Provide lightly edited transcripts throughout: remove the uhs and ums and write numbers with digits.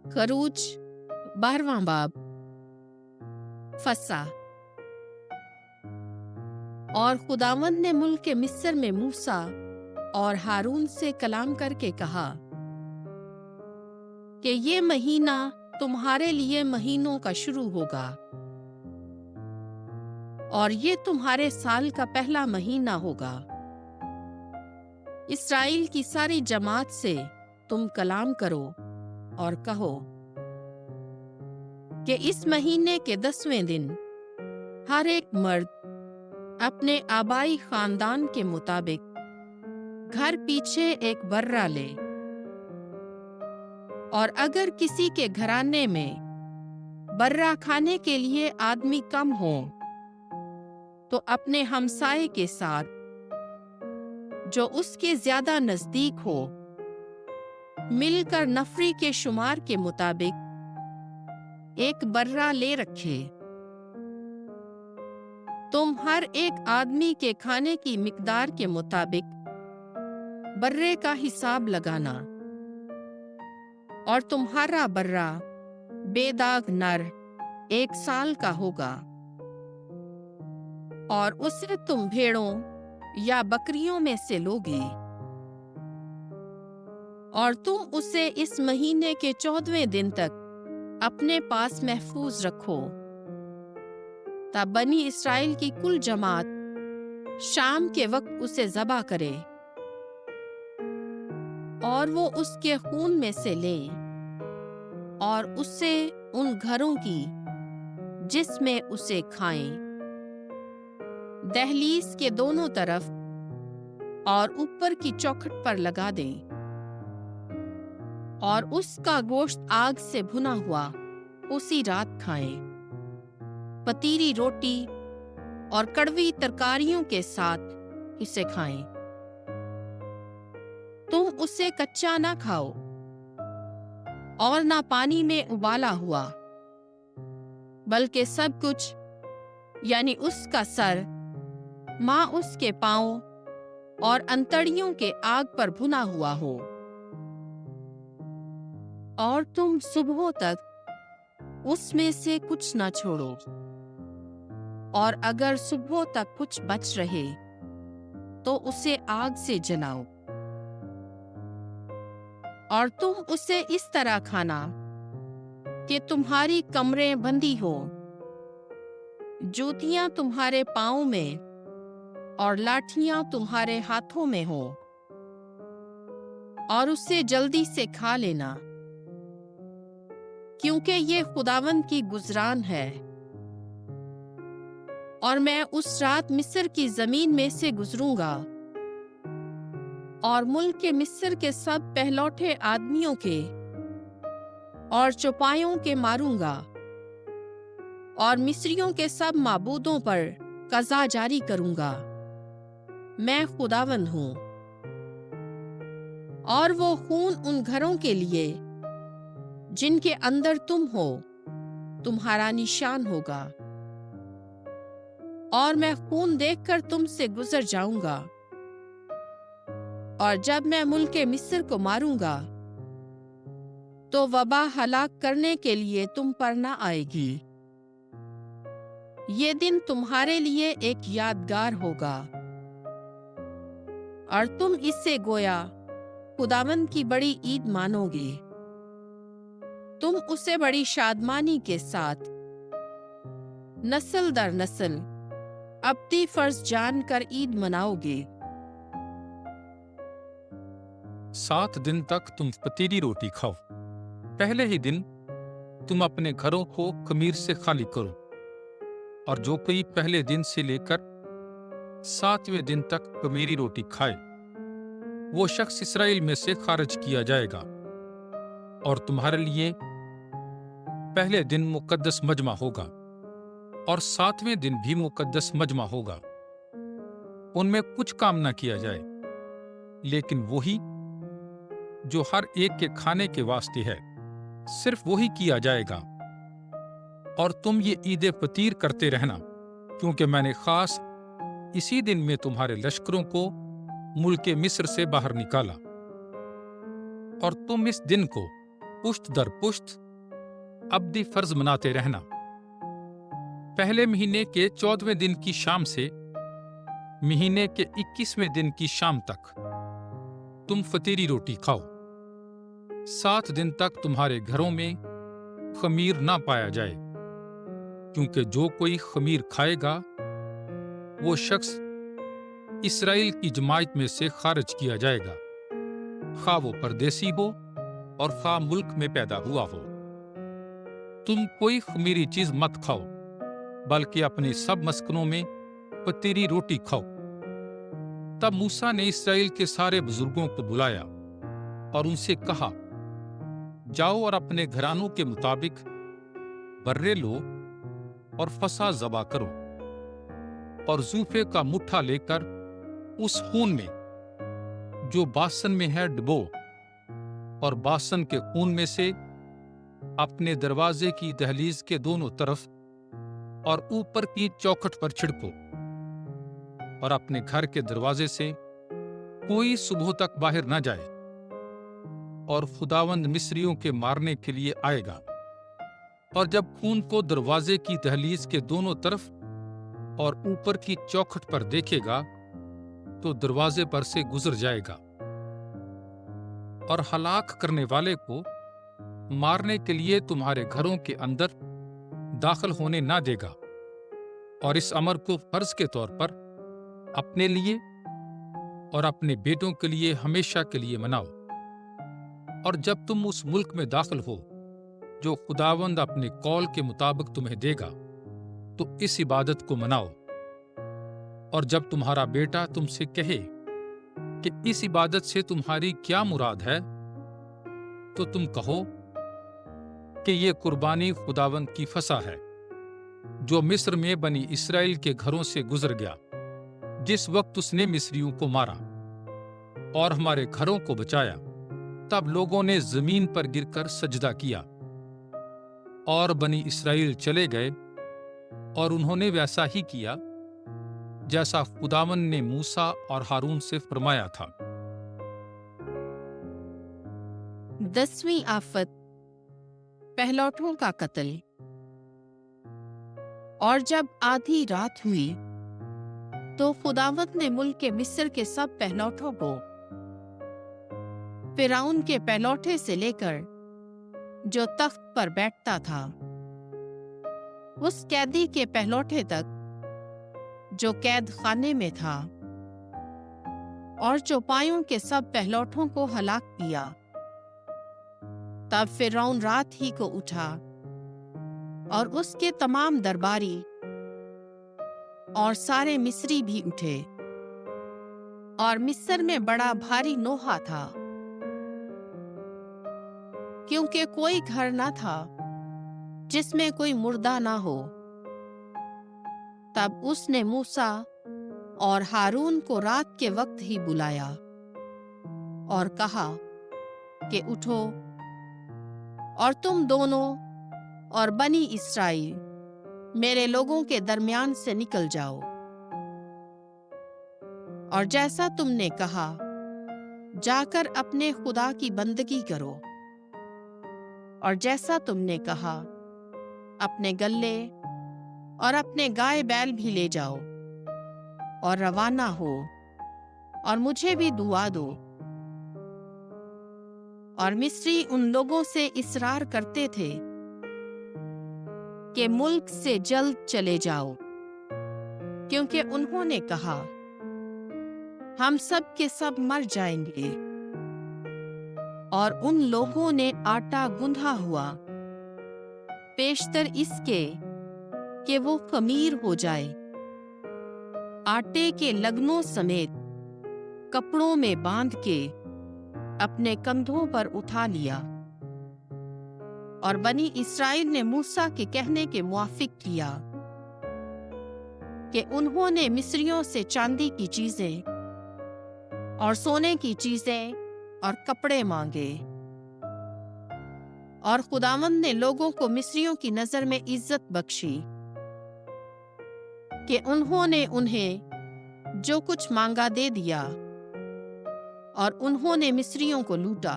खरूज 12वां बाब। फसा। और खुदावंद ने मुल्क मिस्र में मूसा और हारून से कलाम करके कहा कि ये महीना तुम्हारे लिए महीनों का शुरू होगा और ये तुम्हारे साल का पहला महीना होगा। इस्राएल की सारी जमात से तुम कलाम करो और कहो कि इस महीने के 10वें दिन हर एक मर्द अपने आबाई खानदान के मुताबिक घर पीछे एक बर्रा ले, और अगर किसी के घराने में बर्रा खाने के लिए आदमी कम हो तो अपने हमसाए के साथ जो उसके ज्यादा नजदीक हो मिलकर नफरी के शुमार के मुताबिक एक बर्रा ले रखे। तुम हर एक आदमी के खाने की मिकदार के मुताबिक बर्रे का हिसाब लगाना, और तुम्हारा बर्रा बेदाग नर 1 साल का होगा, और उसे तुम भेड़ों या बकरियों में से लोगे, और तुम उसे इस महीने के 14वें दिन तक अपने पास महफूज रखो। तब बनी इस्राएल की कुल जमात शाम के वक्त उसे ज़बा करे और वो उसके खून में से ले और उससे उन घरों की जिसमें उसे खाएं, दहलीज के दोनों तरफ और ऊपर की चौखट पर लगा दें, और उसका गोश्त आग से भुना हुआ उसी रात खाएं, पतीरी रोटी और कड़वी तरकारियों के साथ इसे खाएं। तुम उसे कच्चा ना खाओ और ना पानी में उबाला हुआ, बल्कि सब कुछ यानी उसका सर, माँ उसके पांव और अंतड़ियों के आग पर भुना हुआ हो। और तुम सुबह तक उसमें से कुछ न छोड़ो, और अगर सुबह तक कुछ बच रहे तो उसे आग से जलाओ। और तुम उसे इस तरह खाना कि तुम्हारी कमरें बंदी हो, जूतियां तुम्हारे पाँव में और लाठियां तुम्हारे हाथों में हो, और उसे जल्दी से खा लेना, क्योंकि ये खुदावंद की गुजरान है। और मैं उस रात मिस्र की जमीन में से गुजरूंगा और मुल्क के मिस्र के सब पहलौठे आदमियों के और चौपायों के मारूंगा, और मिस्रियों के सब माबूदों पर कज़ा जारी करूंगा। मैं खुदावंद हूं। और वो खून उन घरों के लिए जिनके अंदर तुम हो तुम्हारा निशान होगा, और मैं खून देखकर तुमसे गुजर जाऊंगा। और जब मैं मुल्क मिस्र को मारूंगा तो वबा हलाक करने के लिए तुम पर न आएगी। ये दिन तुम्हारे लिए एक यादगार होगा, और तुम इससे गोया खुदावंद की बड़ी ईद मानोगे। तुम उसे बड़ी शादमानी के साथ नस्ल दर नस्ल अपनी फर्ज जानकर ईद मनाओगे। 7 दिन तक तुम पतीरी रोटी खाओ। पहले ही दिन तुम अपने घरों को खमीर से खाली करो, और जो कोई पहले दिन से लेकर 7वें दिन तक खमीरी रोटी खाए वो शख्स इस्राएल में से खारिज किया जाएगा। और तुम्हारे लिए पहले दिन मुकद्दस मजमा होगा, और 7वें दिन भी मुकद्दस मजमा होगा। उनमें कुछ काम ना किया जाए, लेकिन वही जो हर एक के खाने के वास्ते है, सिर्फ वही किया जाएगा। और तुम ये ईद फतीर करते रहना, क्योंकि मैंने खास इसी दिन में तुम्हारे लश्करों को मुल्क मिस्र से बाहर निकाला। और तुम इस दिन को पुश्त दर पुश्त अब्दी फर्ज मनाते रहना। पहले महीने के 14वें दिन की शाम से महीने के 21वें दिन की शाम तक तुम फतीरी रोटी खाओ। 7 दिन तक तुम्हारे घरों में खमीर ना पाया जाए, क्योंकि जो कोई खमीर खाएगा वो शख्स इसराइल की जमात में से खारिज किया जाएगा, खा वो परदेसी हो और खा मुल्क में पैदा हुआ हो। तुम कोई खमीरी चीज मत खाओ, बल्कि अपने सब मस्कनों में फतीरी रोटी खाओ। तब मूसा ने इसराइल के सारे बुजुर्गों को बुलाया और उनसे कहा, जाओ और अपने घरानों के मुताबिक बर्रे लो और फसा ज़बा करो, और जूफे का मुट्ठा लेकर उस खून में जो बासन में है डुबो, और बासन के खून में से अपने दरवाजे की दहलीज के दोनों तरफ और ऊपर की चौखट पर छिड़को, और अपने घर के दरवाजे से कोई सुबह तक बाहर न जाए। और खुदावंद मिस्रियों के मारने के लिए आएगा, और जब खून को दरवाजे की दहलीज के दोनों तरफ और ऊपर की चौखट पर देखेगा तो दरवाजे पर से गुजर जाएगा, और हलाक करने वाले को मारने के लिए तुम्हारे घरों के अंदर दाखिल होने ना देगा। और इस अमर को फर्ज के तौर पर अपने लिए और अपने बेटों के लिए हमेशा के लिए मनाओ। और जब तुम उस मुल्क में दाखिल हो जो खुदावंद अपने कौल के मुताबिक तुम्हें देगा, तो इस इबादत को मनाओ। और जब तुम्हारा बेटा तुमसे कहे कि इस इबादत से तुम्हारी क्या मुराद है, तो तुम कहो कि ये कुर्बानी खुदावंद की फसा है, जो मिस्र में बनी इसराइल के घरों से गुजर गया, जिस वक्त उसने मिस्रियों को मारा और हमारे घरों को बचाया। तब लोगों ने जमीन पर गिरकर सजदा किया, और बनी इसराइल चले गए, और उन्होंने वैसा ही किया जैसा खुदावंद ने मूसा और हारून से फरमाया था। 10वीं आफत, पहलौठों का कत्ल। और जब आधी रात हुई तो खुदावंद ने मुल्क के मिस्र के सब पहलौठों को, फिरौन के पहलौठे से लेकर जो तख्त पर बैठता था, उस कैदी के पहलौठे तक जो कैद खाने में था, और चौपाइयों के सब पहलौठों को हलाक किया। तब फिरौन रात ही को उठा, और उसके तमाम दरबारी और सारे मिस्री भी उठे, और मिस्र में बड़ा भारी नोहा था, क्योंकि कोई घर न था जिसमें कोई मुर्दा ना हो। तब उसने मूसा और हारून को रात के वक्त ही बुलाया और कहा कि उठो, और तुम दोनों और बनी इसराइल मेरे लोगों के दरमियान से निकल जाओ। और जैसा तुमने कहा, जाकर अपने खुदा की बंदगी करो, और जैसा तुमने कहा, अपने गल्ले और अपने गाय बैल भी ले जाओ और रवाना हो, और मुझे भी दुआ दो। और मिस्री उन लोगों से इसरार करते थे कि मुल्क से जल्द चले जाओ, क्योंकि उन्होंने कहा, हम सब के सब मर जाएंगे। और उन लोगों ने आटा गूंधा हुआ पेशतर इसके कि वो खमीर हो जाए, आटे के लगनों समेत कपड़ों में बांध के अपने कंधों पर उठा लिया। और बनी इसराइल ने मूसा के कहने के मुआफिक किया कि उन्होंने मिस्रियों से चांदी की चीजें और सोने की चीजें और कपड़े मांगे। और खुदावंद ने लोगों को मिस्रियों की नजर में इज्जत बख्शी कि उन्होंने उन्हें जो कुछ मांगा दे दिया, और उन्होंने मिस्रियों को लूटा।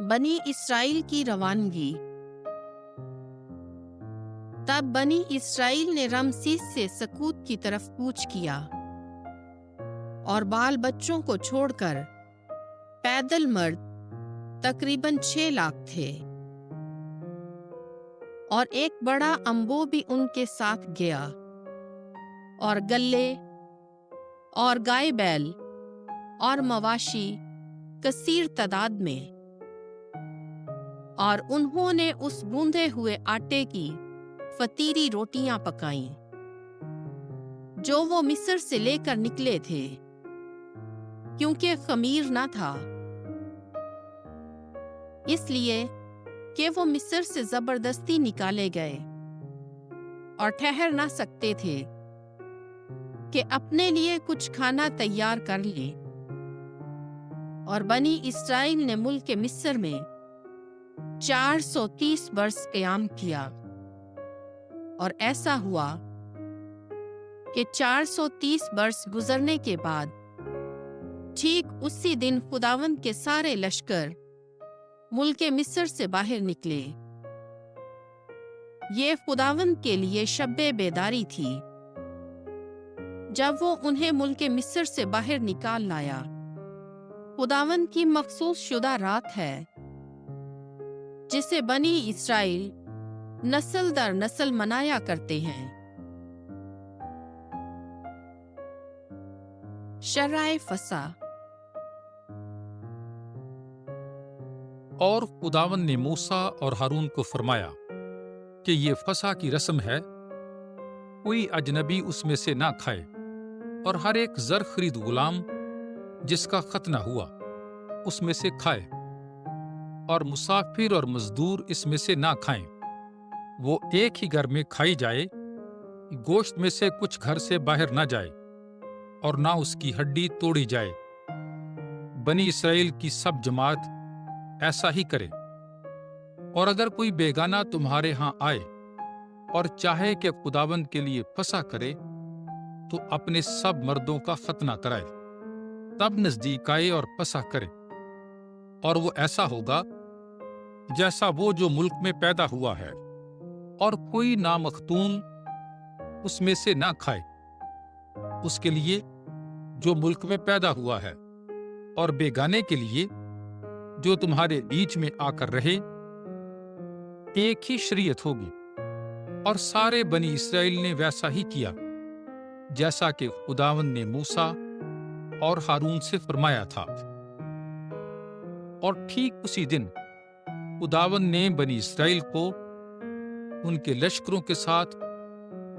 بنی اسرائیل کی روانگی۔ تب بنی اسرائیل نے رمسیس سے سکوت کی طرف کوچ کیا اور بال بچوں کو چھوڑ کر پیدل مرد تقریباً 6 لاکھ تھے، اور ایک بڑا انبو بھی ان کے ساتھ گیا، اور گلے اور گائے بیل اور مواشی کثیر تعداد میں، اور انہوں نے اس گوندھے ہوئے آٹے کی فطیری روٹیاں پکائیں جو وہ مصر سے لے کر نکلے تھے، کیونکہ خمیر نہ تھا، اس لیے کہ وہ مصر سے زبردستی نکالے گئے اور ٹھہر نہ سکتے تھے کہ اپنے لیے کچھ کھانا تیار کر لیں۔ اور بنی اسرائیل نے ملک مصر میں 430 برس قیام کیا، اور ایسا ہوا کہ 430 برس گزرنے کے بعد ٹھیک اسی دن خداوند کے سارے لشکر ملک مصر سے باہر نکلے۔ یہ خداوند کے لیے شب بیداری تھی جب وہ انہیں ملک مصر سے باہر نکال لایا۔ خداوند کی مخصوص شدہ رات ہے جسے بنی اسرائیل نسل در نسل منایا کرتے ہیں۔ شرائع فصح۔ اور خداوند نے موسیٰ اور ہارون کو فرمایا کہ یہ فصح کی رسم ہے، کوئی اجنبی اس میں سے نہ کھائے، اور ہر ایک زر خرید غلام جس کا ختنہ ہوا اس میں سے کھائے، اور مسافر اور مزدور اس میں سے نہ کھائیں۔ وہ ایک ہی گھر میں کھائی جائے، گوشت میں سے کچھ گھر سے باہر نہ جائے، اور نہ اس کی ہڈی توڑی جائے۔ بنی اسرائیل کی سب جماعت ایسا ہی کرے۔ اور اگر کوئی بیگانہ تمہارے ہاں آئے اور چاہے کہ خداوند کے لیے فصح کرے تو اپنے سب مردوں کا ختنہ کرائے، تب نزدیک آئے اور فصح کرے۔ اور وہ ایسا ہوگا جیسا وہ جو ملک میں پیدا ہوا ہے، اور کوئی نامختون اس میں سے نہ کھائے، اس کے لیے جو ملک میں پیدا ہوا ہے، اور بیگانے کے لیے جو تمہارے بیچ میں آ کر رہے، ایک ہی شریعت ہوگی۔ اور سارے بنی اسرائیل نے ویسا ہی کیا جیسا کہ خداوند نے موسیٰ اور ہارون سے فرمایا تھا۔ اور ٹھیک اسی دن خداوند نے بنی اسرائیل کو ان کے لشکروں کے ساتھ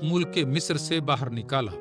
ملک مصر سے باہر نکالا۔